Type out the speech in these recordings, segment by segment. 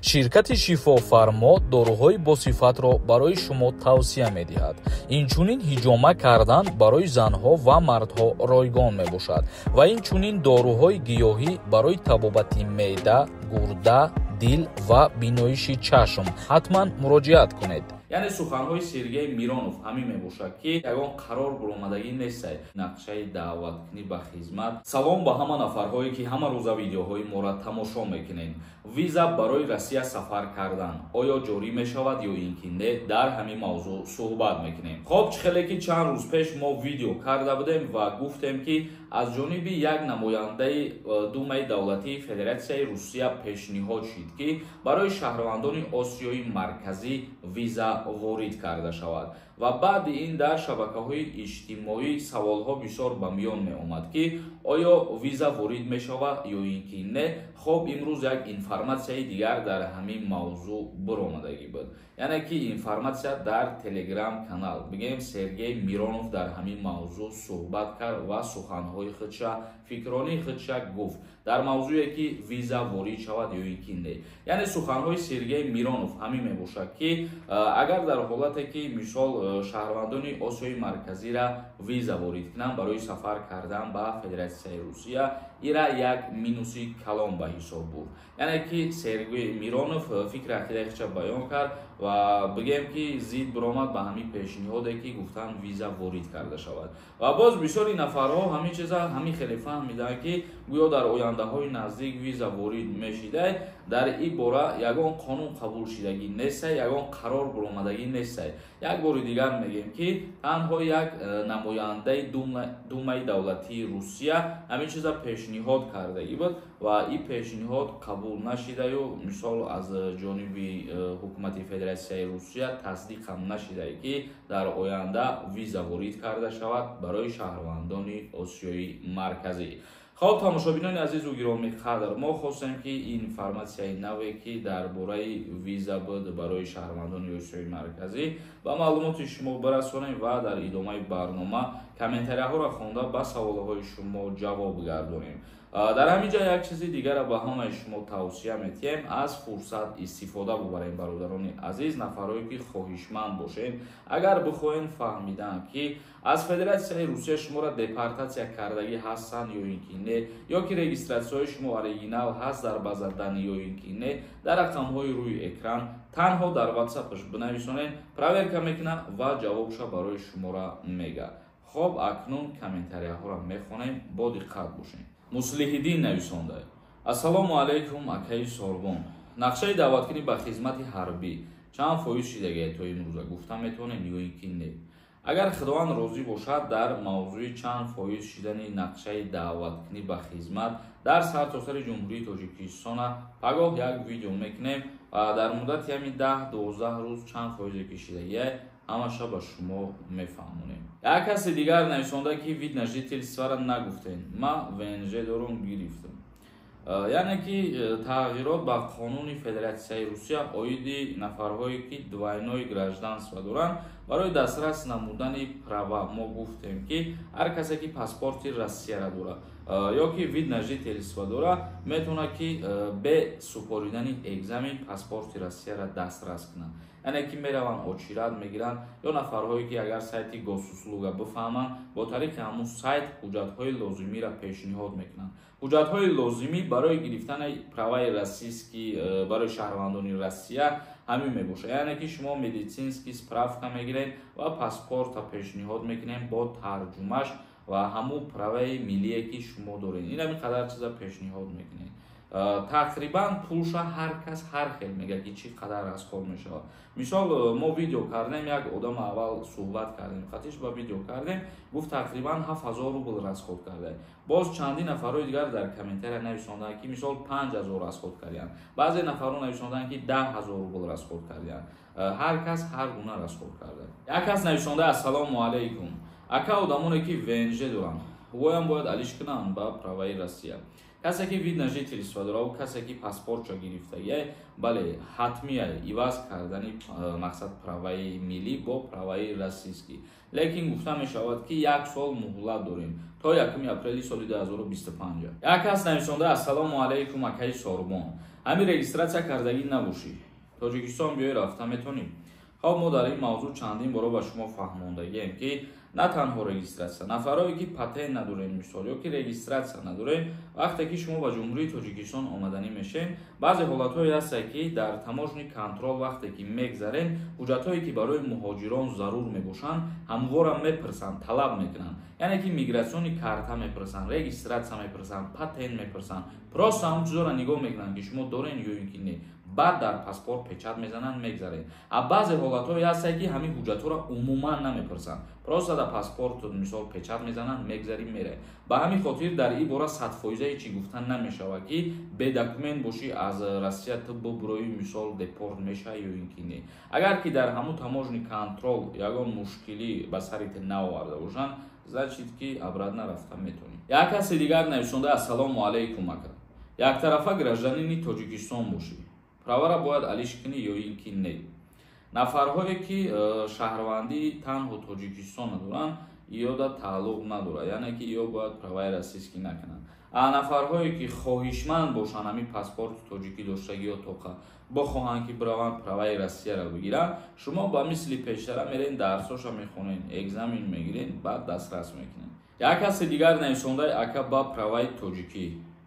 ширкати шифофармо доруҳои босифатро барои шумо тавсия медиҳад. Инчунин ҳиҷома кардан барои занҳо ва мардҳо ройгон мебошад ва инчунин доруҳои гиёҳӣ барои табобати меъда, гурда, дил ва биноиши чашм. ҳатман муроҷиат кунед. яъне суханҳои Сергей Миронов ҳамин мебошад ки ягон қарор буромадагӣ нестай нақшаи даъваткунӣ ба хизмат. Салом ба ҳама нафарҳое ки ҳама рӯза видеоҳои моро тамошо мекунед. Виза барои Россия сафар кардан оё ҷорӣ мешавад ё ин ки не, дар ҳамин мавзӯъ суҳбат мекунем. Хоб чихеле ки чанд рӯз пеш мо видео карда будем ва гуфтем ки аз ҷониби як намояндаи Думаи давлатии Федератсияи Русия пешниҳод шид ки барои шаҳрвандони Осиёи марказӣ виза ворид карда шавад ва баъди ин дар шабакаҳои иҷтимоӣ саволҳо бисёр ба миён меомад ки оё виза ворид мешавад ё ин ки не. Хоб имрӯз як информатсияи дигар дар ҳамин мавзӯъ буромадагӣ буд, яъне ки информатсия дар телеграм канал бигем Сергей Миронов дар ҳамин мавзӯъ суҳбат кард ва суханҳои худша фикрони худша гуфт дар мавзӯе ки виза ворид шавад ё ин ки не. яъне суханҳои Сергей Миронов ҳамин мебошад ки агар дар ҳолате ки мисол шаҳрвандони Осиёи марказира виза ворид кунанд барои сафар кардан ба Федератсияи Русия, ира як минуси калон ба ҳисоб буд. яъне ки Сергей Миронов фикри ақидаи худша баён кард ва бигем ки зид биромад ба ҳамин пешниҳоде ки гуфтанд виза ворид карда шавад ва боз бисёри нафарҳо ҳамин чиза ҳамин хеле фаҳмиданд ки гӯё дар ояндаҳои наздик виза ворид мешидай. дар ин бора ягон қонун қабул шидагӣ нестай, ягон қарор буромадагӣ нестай. як бори дигар мегем ки танҳо як намояндаи Думаи давлатии Русия ҳамин чиза пешниҳод кардагӣ буд ва ин пешниҳод қабул нашидаю мисол аз ҷониби ҳукумати Федератсияи Русия тасдиқ ҳам нашидае ки дар оянда виза ворид карда шавад барои шаҳрвандони Осиёи марказӣ. Хоб тамошобинони азизу гироми қадр, мо хостем ки ин информатсияи наве ки дар бораи виза буд барои шаҳрвандони Осиёи марказӣ ба маълумоти шумо бирасонем ва дар идомаи барнома комментарияҳоро хонда ба саволҳои шумо ҷавоб гардонем. дар ҳамин ҷо як чизи дигарро ба ҳамаи шумо тавсия метиҳем аз фурсат истифода бубарем. бародарони азиз, нафарҳое ки хоҳишманд бошед, агар бихоҳем фаҳмидан ки аз Федератсияи Русия шуморо депортатсия кардагӣ ҳастанд ё ин ки не, ё ки регистратсияҳои шумо оригинал ҳаст дар база данӣ ё ин ки не, дар рақамҳои рӯи экран танҳо дар ватсапаш бинависонед, проверка мекунад ва ҷавобша барои шуморо мегӯяд. хоб акнун комментарияҳоро мехонем, бо диққат бошед. Муслиҳиддин нависонда: ассалому алайкум акаи Сорбон. Нақшаи даъваткунӣ ба хизмати ҳарбӣ чанд фоиз шидагӣ то имрӯза гуфта метавонем ё ин ки не? агар худованд розӣ бошад, дар мавзӯи чанд фоиз шидани нақшаи даъваткунӣ ба хизмат дар сартосари ҷумҳурии Тоҷикистона пагоҳ як видео мекунем ва дар муддати ҳамин 10-12 рӯз чанд фоизе ки шидагӣ ҳамаша ба шумо мефаҳмонем. як каси дигар нависонда ки вид на жительствора нагуфтем, ма ВНЖ дорум гирифтам. яъне ки тағйирот ба қонуни Федератсияи Русия оиди нафарҳое ки двойное гражданство доранд барои дастрас намудани права мо гуфтем ки ҳар касе ки паспорти Россияро дорад ё ки вид на жительство дорад метавонад ки бе супоридани экзамен паспорти Россияро дастрас кунад. яъне ки мераванд очират мегиранд ё нафарҳое ки агар сайти госуслуга бифаҳманд бо тариқи ҳамун сайт ҳуҷҷатҳои лозимиро пешниҳод мекунанд. ҳуҷҷатҳои лозимӣ барои гирифтани праваи российски барои шаҳрвандони Россия ҳамин мебошад. яъне ки шумо медицински справка мегиред ва паспорта пешниҳод мекунем бо тарҷумаш ва ҳамун праваи миллие ки шумо доред. ин ҳамин қадар чиза пешниҳод мекунед. тақрибан пулша ҳар кас ҳар хел мегӯяд ки чӣ қадар расход мешавад. мисол мо видео кардем, як одам аввал суҳбат кардем, хатиш ба видео кардем, гуфт тақрибан 7000 рубл расход карда. боз чандин нафарҳои дигар дар комментария нависонданд ки мисол 5000 расход карданд, баъзе нафарҳо нависонданд ки 10000 рубл расход карданд. ҳар кас ҳар гуна расход карда. як кас нависонда: ассалому алайкум ака, одамоне ки ВНЖ доранд ҳувоям бояд алиш кунанд ба праваи Россия. касе ки вид на жительство дорад, касе ки паспортша гирифтагӣ, бале ҳатмия иваз кардани мақсад праваи миллӣ бо праваи российский. лекин гуфта мешавад ки 1 сол муҳлат дорем то 1 апрели соли 2025. як кас нависонда: ассалому алайкум акаи Сорбон. ҳамин регистратсия кардагӣ набошӣ тоҷикистон биёӣ рафта метонӣ. хоб мо дар ин мавзӯъ чандин боро ба шумо фаҳмондагием ки на танҳо регистратсия нафароне ки патент надорем мисол ё ки регистратсия надорем вақте ки шумо ба ҷумҳурии тоҷикистон омаданӣ мешем баъзе ҳолатҳое ҳастанд ки дар таможни контрол вақте ки мегзарем ҳуҷҷатҳое ки барои муҳоҷирон зарур мебошанд ҳамвора мепурсанд талаб мекунанд яъне ки мигратсиони карта мепурсанд регистратсия мепурсанд патент мепурсанд просто ҳамон чизоро нигоҳ мекунанд ки шумо дорен ё ин ки не баъд дар паспорт печат мезананд мегзаред. Баъзе ҳолатҳое ҳастанд ки ҳамин ҳуҷҷатҳоро умуман намепурсанд просто дар паспорт мисол печат мезананд мегзарӣ мере. Ба ҳамин хотир дар ин бора 100% ҳечи гуфта намешавад ки бедокумент бошӣ аз Россия ту бубурӯӣ мисол депорт мешавад ё ин ки не. Агар ки дар ҳамун таможни контрол ягон мушкилӣ ба сарите наоварда бошанд значит ки обратно рафта метонӣ. Як каси дигар навишонда ассалому алайкум ака. Яктарафа гражданини Тоҷикистон бошӣ. Правара бояд алиш кунӣ ё ин ки не. Нафарҳое ки шаҳрвандии танҳо Тоҷикистон надоранд иёда тааллуқ надорад яъне ки ё бояд праваи российскӣ накунанд. Нафарҳое ки хоҳишманд бошанд ҳамин паспорти тоҷикӣ доштагиё тоқа бохоҳанд ки бираванд праваи Россияро бигиранд шумо ба мисли пештара мерен дарсоша мехонед экзамен мегиред баъд дастрас мекунед. Як каси дигар навишондаи ака ба праваи тоҷикӣ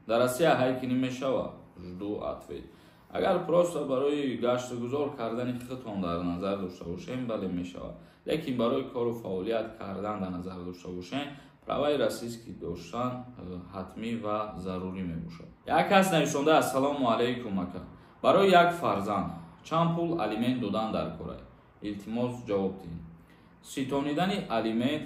дар Россия ҳай кунӣ мешавад? Жду ответ. Агар просто барои гашту гузор кардани худтон дар назар дошта бошем бале мешавад лекин барои кору фаъолият кардан дар назар дошта бошем праваи российскӣ доштан ҳатмӣ ва зарурӣ мебошад. Як кас навишонда ассалому алайкум ака. Барои як фарзанд чанд пул алимент додан дар кора? Илтимос ҷавоб диҳед. Ситонидани алимент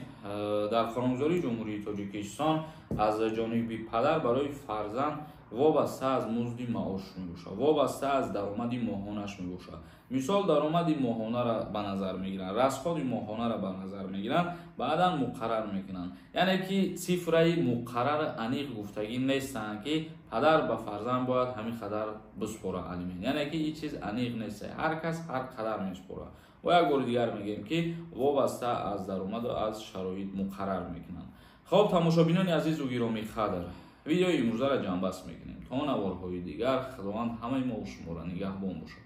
дар Қонунгузории Ҷумҳурии Тоҷикистон аз ҷониби падар барои фарзанд вобаста аз музди маош мебошад вобаста аз даромади моҳонаш мебошад. Мисол даромади моҳонара ба назар мегиранд расходи моҳонара ба назар мегиранд баъдан муқаррар мекунанд яъне ки цифраи муқаррар аниқ гуфтагӣ нестанд ки падар ба фарзанд бояд ҳамин қадар биспора алимент яъне ки ин чиз аниқ нест ҳар кас ҳар қадар меспорад. ва як бори дигар мегӯем ки вобаста аз даромаду аз шароит муқаррар мекунанд. хоб тамошобинони азизу гиромӣ қадр видеои имрӯзаро ҷамъбаст мекунем то наворҳои дигар худованд ҳамаи мо шуморо нигаҳбон бошад.